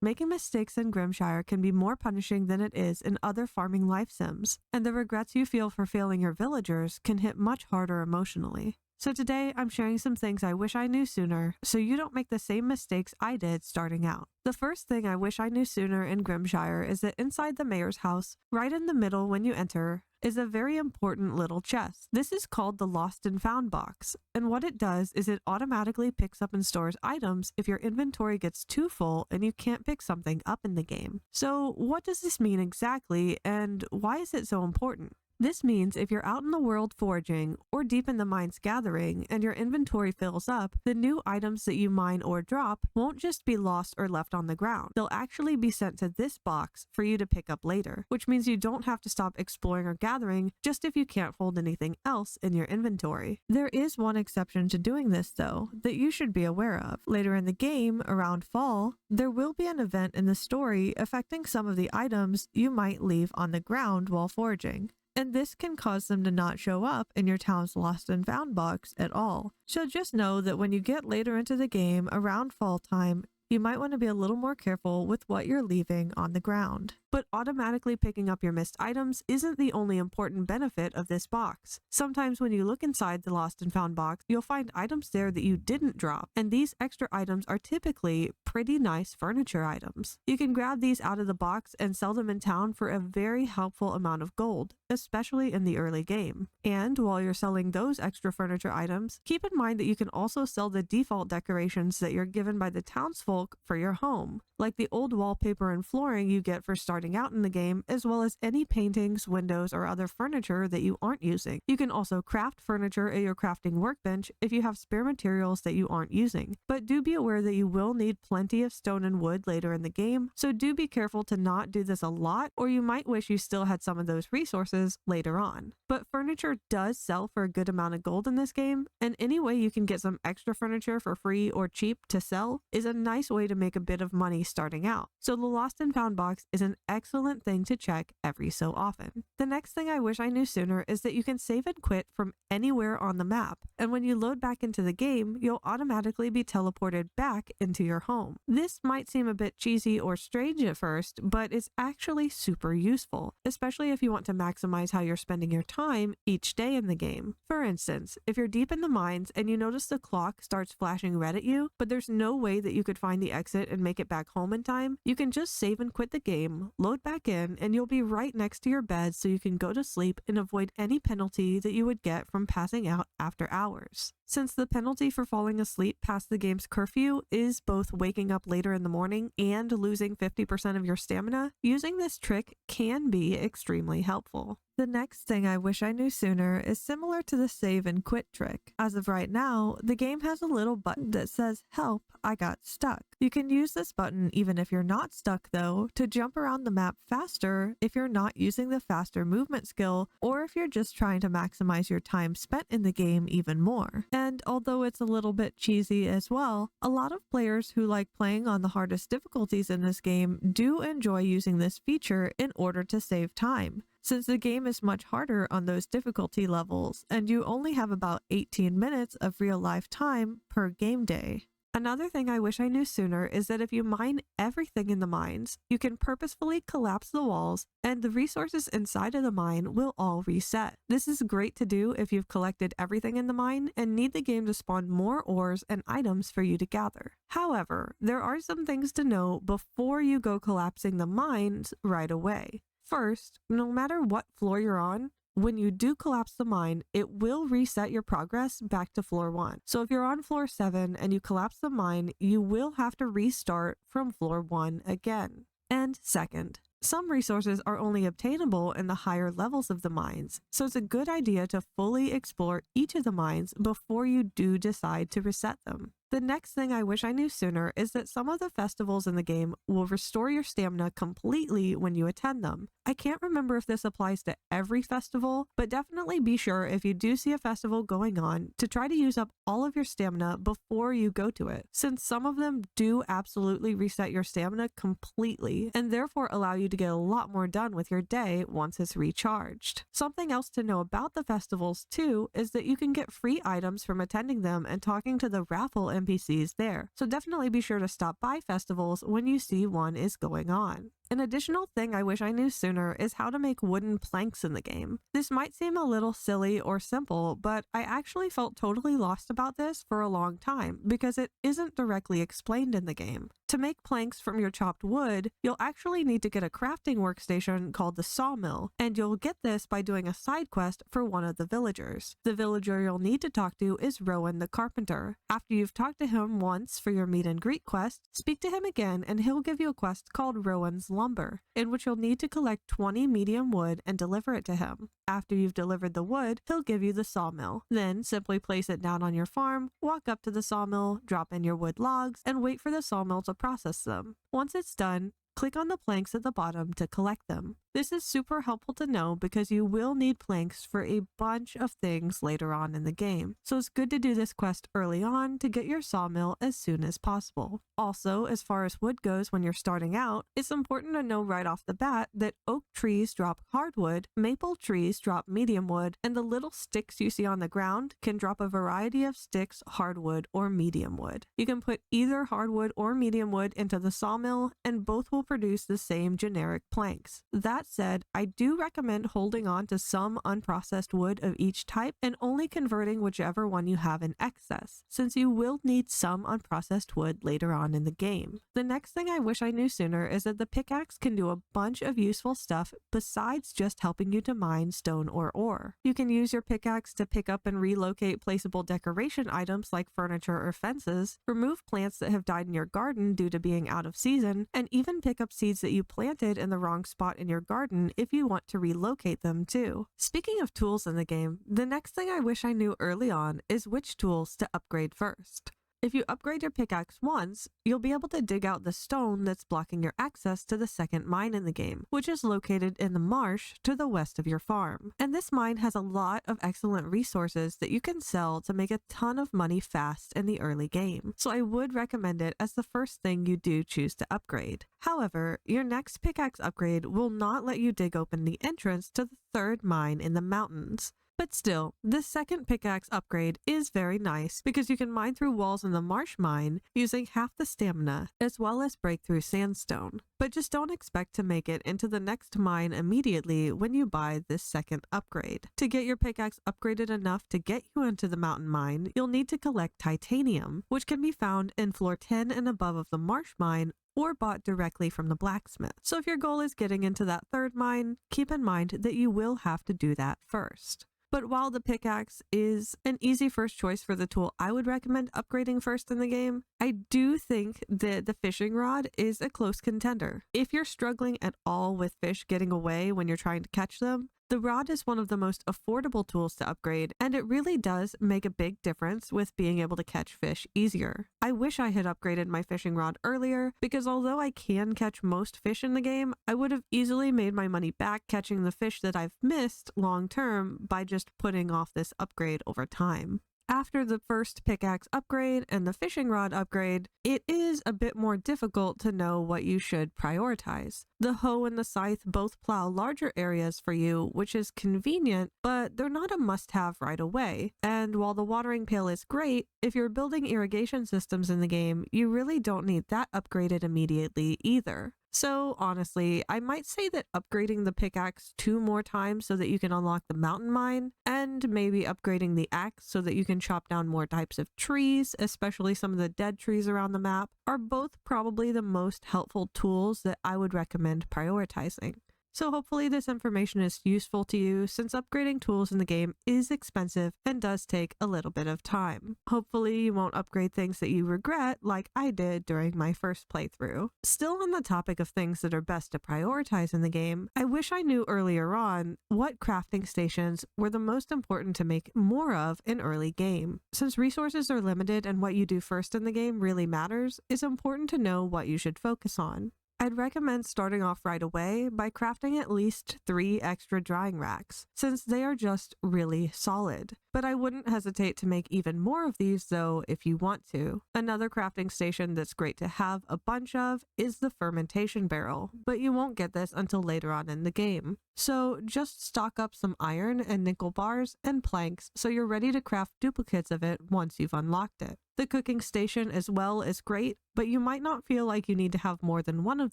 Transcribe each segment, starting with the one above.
Making mistakes in Grimshire can be more punishing than it is in other farming life sims, and the regrets you feel for failing your villagers can hit much harder emotionally. So today, I'm sharing some things I wish I knew sooner so you don't make the same mistakes I did starting out. The first thing I wish I knew sooner in Grimshire is that inside the mayor's house, right in the middle when you enter, is a very important little chest. This is called the Lost and Found box, and what it does is it automatically picks up and stores items if your inventory gets too full and you can't pick something up in the game. So what does this mean exactly, and why is it so important? This means if you're out in the world foraging or deep in the mines gathering and your inventory fills up, the new items that you mine or drop won't just be lost or left on the ground. They'll actually be sent to this box for you to pick up later, which means you don't have to stop exploring or gathering just if you can't hold anything else in your inventory. There is one exception to doing this though that you should be aware of. Later in the game, around fall, there will be an event in the story affecting some of the items you might leave on the ground while foraging. And this can cause them to not show up in your town's Lost and Found box at all. So just know that when you get later into the game around fall time, you might want to be a little more careful with what you're leaving on the ground. But automatically picking up your missed items isn't the only important benefit of this box. Sometimes when you look inside the Lost and Found box, you'll find items there that you didn't drop, and these extra items are typically pretty nice furniture items. You can grab these out of the box and sell them in town for a very helpful amount of gold, especially in the early game. And while you're selling those extra furniture items, keep in mind that you can also sell the default decorations that you're given by the townsfolk for your home, like the old wallpaper and flooring you get for starting out in the game, as well as any paintings, windows, or other furniture that you aren't using. You can also craft furniture at your crafting workbench if you have spare materials that you aren't using. But do be aware that you will need plenty of stone and wood later in the game, so do be careful to not do this a lot, or you might wish you still had some of those resources later on. But furniture does sell for a good amount of gold in this game, and any way you can get some extra furniture for free or cheap to sell is a nice way to make a bit of money starting out. So the Lost and Found box is an excellent thing to check every so often. The next thing I wish I knew sooner is that you can save and quit from anywhere on the map, and when you load back into the game, you'll automatically be teleported back into your home. This might seem a bit cheesy or strange at first, but it's actually super useful, especially if you want to maximize how you're spending your time each day in the game. For instance, if you're deep in the mines and you notice the clock starts flashing red at you, but there's no way that you could find the exit and make it back home in time, you can just save and quit the game, load back in, and you'll be right next to your bed so you can go to sleep and avoid any penalty that you would get from passing out after hours. Since the penalty for falling asleep past the game's curfew is both waking up later in the morning and losing 50% of your stamina, using this trick can be extremely helpful. The next thing I wish I knew sooner is similar to the save and quit trick. As of right now, the game has a little button that says, "Help, I got stuck." You can use this button even if you're not stuck though, to jump around the map faster if you're not using the faster movement skill, or if you're just trying to maximize your time spent in the game even more. And although it's a little bit cheesy as well, a lot of players who like playing on the hardest difficulties in this game do enjoy using this feature in order to save time, since the game is much harder on those difficulty levels, and you only have about 18 minutes of real-life time per game day. Another thing I wish I knew sooner is that if you mine everything in the mines, you can purposefully collapse the walls and the resources inside of the mine will all reset. This is great to do if you've collected everything in the mine and need the game to spawn more ores and items for you to gather. However, there are some things to know before you go collapsing the mines right away. First, no matter what floor you're on, when you do collapse the mine, it will reset your progress back to floor 1. So if you're on floor 7 and you collapse the mine, you will have to restart from floor 1 again. And second, some resources are only obtainable in the higher levels of the mines, so it's a good idea to fully explore each of the mines before you do decide to reset them. The next thing I wish I knew sooner is that some of the festivals in the game will restore your stamina completely when you attend them. I can't remember if this applies to every festival, but definitely be sure if you do see a festival going on to try to use up all of your stamina before you go to it, since some of them do absolutely reset your stamina completely and therefore allow you to get a lot more done with your day once it's recharged. Something else to know about the festivals too is that you can get free items from attending them and talking to the raffle NPCs there, so definitely be sure to stop by festivals when you see one is going on. An additional thing I wish I knew sooner is how to make wooden planks in the game. This might seem a little silly or simple, but I actually felt totally lost about this for a long time because it isn't directly explained in the game. To make planks from your chopped wood, you'll actually need to get a crafting workstation called the Sawmill, and you'll get this by doing a side quest for one of the villagers. The villager you'll need to talk to is Rowan the carpenter. After you've talked to him once for your meet and greet quest, speak to him again and he'll give you a quest called Rowan's lumber, in which you'll need to collect 20 medium wood and deliver it to him. After you've delivered the wood, he'll give you the sawmill. Then simply place it down on your farm, walk up to the sawmill, drop in your wood logs, and wait for the sawmill to process them. Once it's done, click on the planks at the bottom to collect them. This is super helpful to know because you will need planks for a bunch of things later on in the game, so it's good to do this quest early on to get your sawmill as soon as possible. Also, as far as wood goes when you're starting out, it's important to know right off the bat that oak trees drop hardwood, maple trees drop medium wood, and the little sticks you see on the ground can drop a variety of sticks, hardwood, or medium wood. You can put either hardwood or medium wood into the sawmill, and both will produce the same generic planks. That said, I do recommend holding on to some unprocessed wood of each type and only converting whichever one you have in excess, since you will need some unprocessed wood later on in the game. The next thing I wish I knew sooner is that the pickaxe can do a bunch of useful stuff besides just helping you to mine stone or ore. You can use your pickaxe to pick up and relocate placeable decoration items like furniture or fences, remove plants that have died in your garden due to being out of season, and even pick up seeds that you planted in the wrong spot in your garden if you want to relocate them too. Speaking of tools in the game, the next thing I wish I knew early on is which tools to upgrade first. If you upgrade your pickaxe once, you'll be able to dig out the stone that's blocking your access to the second mine in the game, which is located in the marsh to the west of your farm. And this mine has a lot of excellent resources that you can sell to make a ton of money fast in the early game, so I would recommend it as the first thing you do choose to upgrade. However, your next pickaxe upgrade will not let you dig open the entrance to the third mine in the mountains. But still, this second pickaxe upgrade is very nice because you can mine through walls in the marsh mine using half the stamina as well as break through sandstone. But just don't expect to make it into the next mine immediately when you buy this second upgrade. To get your pickaxe upgraded enough to get you into the mountain mine, you'll need to collect titanium, which can be found in floor 10 and above of the marsh mine or bought directly from the blacksmith. So if your goal is getting into that third mine, keep in mind that you will have to do that first. But while the pickaxe is an easy first choice for the tool I would recommend upgrading first in the game, I do think that the fishing rod is a close contender. If you're struggling at all with fish getting away when you're trying to catch them, the rod is one of the most affordable tools to upgrade, and it really does make a big difference with being able to catch fish easier. I wish I had upgraded my fishing rod earlier, because although I can catch most fish in the game, I would have easily made my money back catching the fish that I've missed long term by just putting off this upgrade over time. After the first pickaxe upgrade and the fishing rod upgrade, it is a bit more difficult to know what you should prioritize. The hoe and the scythe both plow larger areas for you, which is convenient, but they're not a must-have right away. And while the watering pail is great, if you're building irrigation systems in the game, you really don't need that upgraded immediately either. So honestly, I might say that upgrading the pickaxe 2 more times so that you can unlock the mountain mine, and maybe upgrading the axe so that you can chop down more types of trees, especially some of the dead trees around the map, are both probably the most helpful tools that I would recommend prioritizing. So hopefully this information is useful to you, since upgrading tools in the game is expensive and does take a little bit of time. Hopefully you won't upgrade things that you regret like I did during my first playthrough. Still on the topic of things that are best to prioritize in the game, I wish I knew earlier on what crafting stations were the most important to make more of in early game. Since resources are limited and what you do first in the game really matters, it's important to know what you should focus on. I'd recommend starting off right away by crafting at least 3 extra drying racks, since they are just really solid. but I wouldn't hesitate to make even more of these though if you want to. Another crafting station that's great to have a bunch of is the fermentation barrel, but you won't get this until later on in the game. So just stock up some iron and nickel bars and planks so you're ready to craft duplicates of it once you've unlocked it. The cooking station as well is great, but you might not feel like you need to have more than one of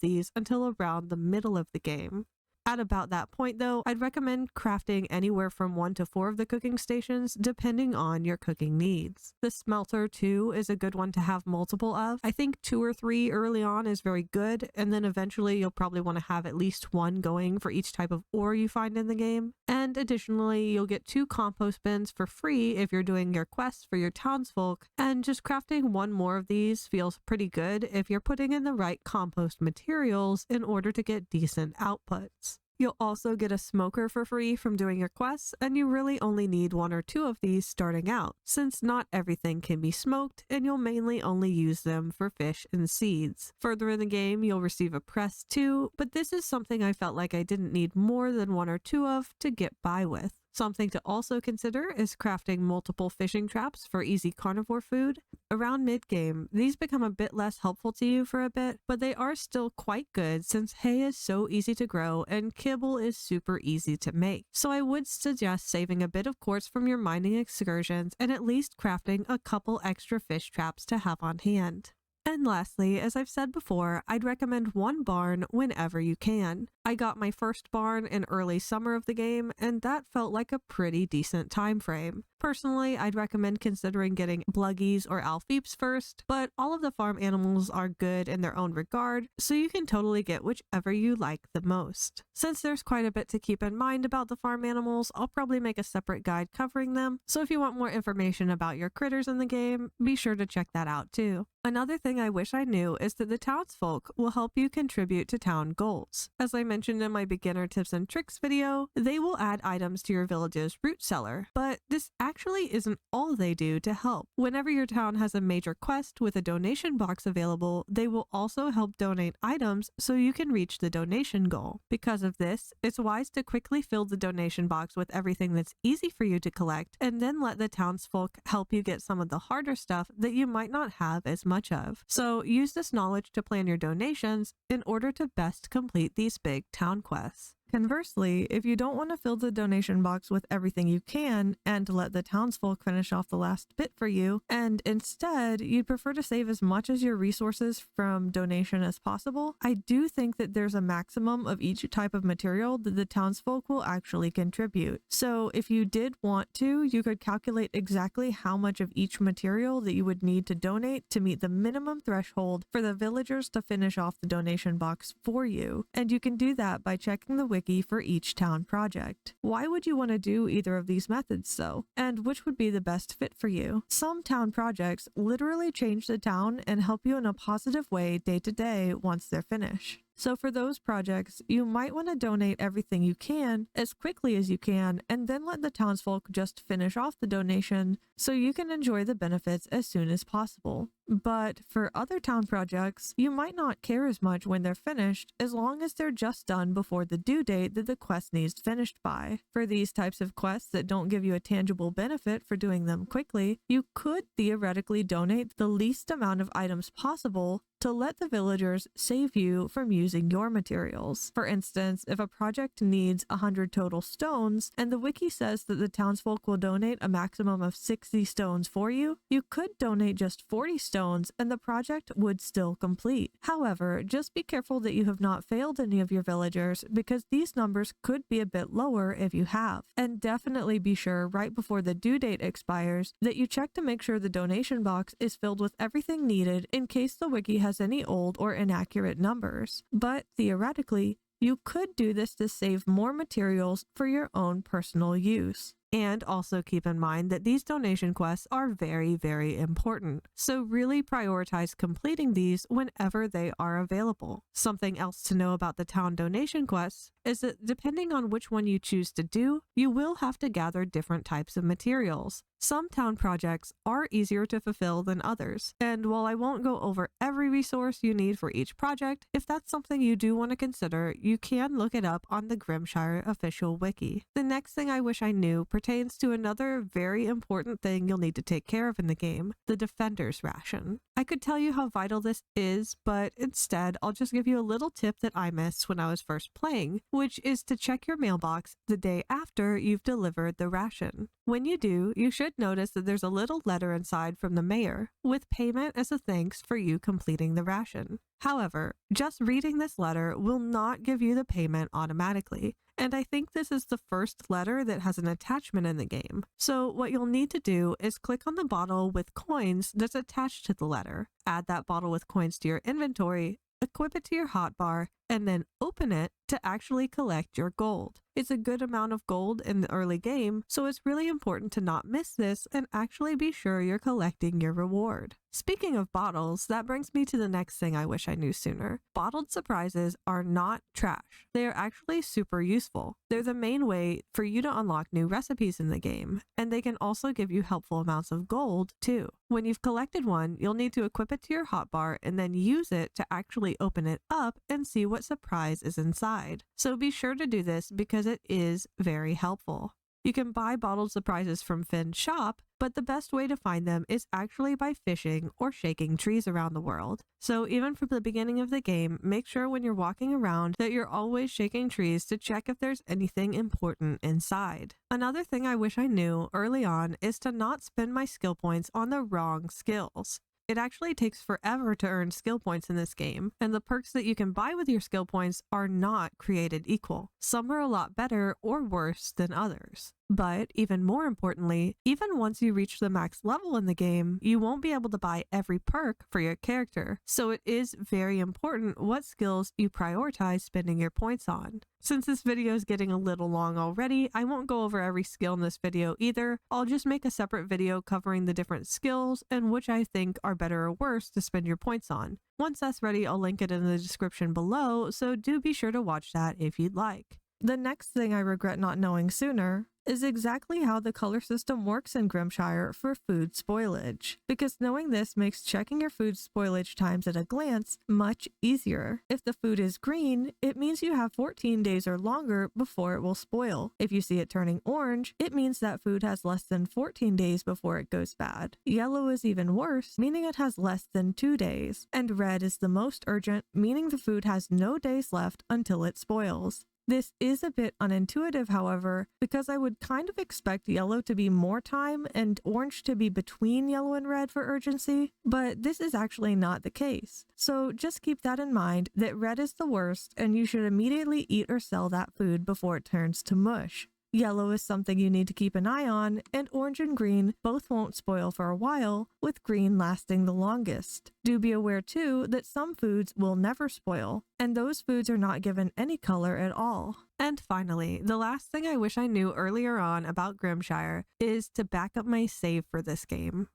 these until around the middle of the game. At about that point though, I'd recommend crafting anywhere from 1 to 4 of the cooking stations depending on your cooking needs. The smelter too is a good one to have multiple of. I think 2 or 3 early on is very good, and then eventually you'll probably want to have at least 1 going for each type of ore you find in the game. And additionally, you'll get 2 compost bins for free if you're doing your quests for your townsfolk, and just crafting 1 more of these feels pretty good if you're putting in the right compost materials in order to get decent outputs. You'll also get a smoker for free from doing your quests, and you really only need 1 or 2 of these starting out, since not everything can be smoked and you'll mainly only use them for fish and seeds. Further in the game, you'll receive a press too, but this is something I felt like I didn't need more than 1 or 2 of to get by with. Something to also consider is crafting multiple fishing traps for easy carnivore food. Around mid-game, these become a bit less helpful to you for a bit, but they are still quite good since hay is so easy to grow and kibble is super easy to make. So I would suggest saving a bit of quartz from your mining excursions and at least crafting a couple extra fish traps to have on hand. And lastly, as I've said before, I'd recommend 1 barn whenever you can. I got my first barn in early summer of the game, and that felt like a pretty decent time frame. Personally, I'd recommend considering getting bluggies or alfeeps first, but all of the farm animals are good in their own regard, so you can totally get whichever you like the most. Since there's quite a bit to keep in mind about the farm animals, I'll probably make a separate guide covering them, so if you want more information about your critters in the game, be sure to check that out too. Another thing I wish I knew is that the townsfolk will help you contribute to town goals. As I mentioned in my beginner tips and tricks video, they will add items to your village's root cellar, but this actually isn't all they do to help. Whenever your town has a major quest with a donation box available, they will also help donate items so you can reach the donation goal. Because of this, it's wise to quickly fill the donation box with everything that's easy for you to collect, and then let the townsfolk help you get some of the harder stuff that you might not have as much of. So use this knowledge to plan your donations in order to best complete these big town quests. Conversely, if you don't want to fill the donation box with everything you can and let the townsfolk finish off the last bit for you, and instead you'd prefer to save as much as your resources from donation as possible, I do think that there's a maximum of each type of material that the townsfolk will actually contribute. So if you did want to, you could calculate exactly how much of each material that you would need to donate to meet the minimum threshold for the villagers to finish off the donation box for you, and you can do that by checking the wiki for each town project. Why would you want to do either of these methods though? And which would be the best fit for you? Some town projects literally change the town and help you in a positive way day to day once they're finished. So for those projects, you might want to donate everything you can as quickly as you can and then let the townsfolk just finish off the donation so you can enjoy the benefits as soon as possible. But for other town projects, you might not care as much when they're finished as long as they're just done before the due date that the quest needs finished by. For these types of quests that don't give you a tangible benefit for doing them quickly, you could theoretically donate the least amount of items possible to let the villagers save you from using your materials. For instance, if a project needs 100 total stones and the wiki says that the townsfolk will donate a maximum of 60 stones for you, you could donate just 40 stones and the project would still complete. However, just be careful that you have not failed any of your villagers because these numbers could be a bit lower if you have. And definitely be sure right before the due date expires that you check to make sure the donation box is filled with everything needed in case the wiki has any old or inaccurate numbers. But theoretically, you could do this to save more materials for your own personal use. And also keep in mind that these donation quests are very, very important. So really prioritize completing these whenever they are available. Something else to know about the town donation quests is that depending on which one you choose to do, you will have to gather different types of materials. Some town projects are easier to fulfill than others, and while I won't go over every resource you need for each project, if that's something you do want to consider, you can look it up on the Grimshire official wiki. The next thing I wish I knew pertains to another very important thing you'll need to take care of in the game, the Defender's Ration. I could tell you how vital this is, but instead I'll just give you a little tip that I missed when I was first playing, which is to check your mailbox the day after you've delivered the ration. When you do, you should notice that there's a little letter inside from the mayor, with payment as a thanks for you completing the ration. However, just reading this letter will not give you the payment automatically, and I think this is the first letter that has an attachment in the game. So what you'll need to do is click on the bottle with coins that's attached to the letter, add that bottle with coins to your inventory, equip it to your hotbar, and then open it to actually collect your gold. It's a good amount of gold in the early game, so it's really important to not miss this and actually be sure you're collecting your reward. Speaking of bottles, that brings me to the next thing I wish I knew sooner. Bottled surprises are not trash. They are actually super useful. They're the main way for you to unlock new recipes in the game, and they can also give you helpful amounts of gold too. When you've collected one, you'll need to equip it to your hotbar and then use it to actually open it up and see what surprise is inside. So be sure to do this because it is very helpful. You can buy bottled surprises from Finn's shop, but the best way to find them is actually by fishing or shaking trees around the world. So even from the beginning of the game, make sure when you're walking around that you're always shaking trees to check if there's anything important inside. Another thing I wish I knew early on is to not spend my skill points on the wrong skills. It actually takes forever to earn skill points in this game, and the perks that you can buy with your skill points are not created equal. Some are a lot better or worse than others. But even more importantly, even once you reach the max level in the game, you won't be able to buy every perk for your character. So it is very important what skills you prioritize spending your points on. Since this video is getting a little long already, I won't go over every skill in this video either. I'll just make a separate video covering the different skills and which I think are better or worse to spend your points on. Once that's ready, I'll link it in the description below, so do be sure to watch that if you'd like. The next thing I regret not knowing sooner is exactly how the color system works in Grimshire for food spoilage, because knowing this makes checking your food spoilage times at a glance much easier. If the food is green, it means you have 14 days or longer before it will spoil. If you see it turning orange, it means that food has less than 14 days before it goes bad. Yellow is even worse, meaning it has less than 2 days. And red is the most urgent, meaning the food has no days left until it spoils. This is a bit unintuitive, however, because I would kind of expect yellow to be more time and orange to be between yellow and red for urgency, but this is actually not the case. So just keep that in mind that red is the worst and you should immediately eat or sell that food before it turns to mush. Yellow is something you need to keep an eye on, and orange and green both won't spoil for a while, with green lasting the longest. Do be aware too that some foods will never spoil, and those foods are not given any color at all. And finally, the last thing I wish I knew earlier on about Grimshire is to back up my save for this game.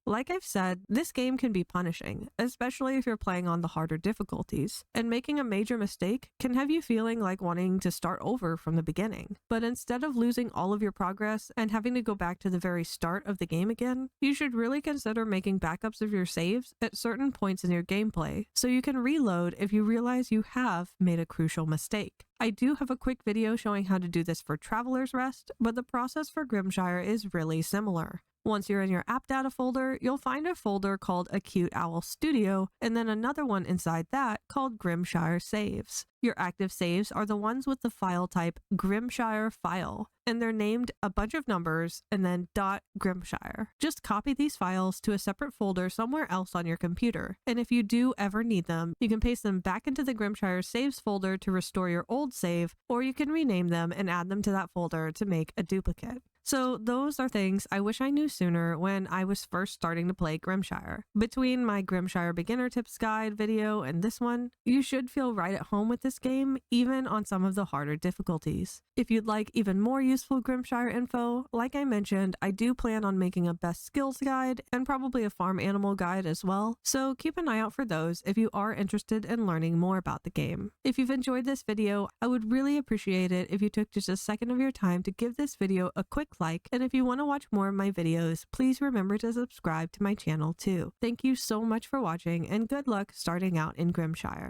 Like I've said, this game can be punishing, especially if you're playing on the harder difficulties, and making a major mistake can have you feeling like wanting to start over from the beginning. But instead of losing all of your progress and having to go back to the very start of the game again, you should really consider making backups of your saves at certain points in your gameplay, so you can reload if you realize you have made a crucial mistake. I do have a quick video showing how to do this for Traveler's Rest, but the process for Grimshire is really similar. Once you're in your app data folder, you'll find a folder called Acute Owl Studio, and then another one inside that called Grimshire Saves. Your active saves are the ones with the file type Grimshire file, and they're named a bunch of numbers and then .grimshire. Just copy these files to a separate folder somewhere else on your computer, and if you do ever need them, you can paste them back into the Grimshire Saves folder to restore your old save, or you can rename them and add them to that folder to make a duplicate. So those are things I wish I knew sooner when I was first starting to play Grimshire. Between my Grimshire Beginner Tips Guide video and this one, you should feel right at home with this game, even on some of the harder difficulties. If you'd like even more useful Grimshire info, like I mentioned, I do plan on making a best skills guide and probably a farm animal guide as well, so keep an eye out for those if you are interested in learning more about the game. If you've enjoyed this video, I would really appreciate it if you took just a second of your time to give this video a quick like, and if you want to watch more of my videos, please remember to subscribe to my channel too. Thank you so much for watching, and good luck starting out in Grimshire.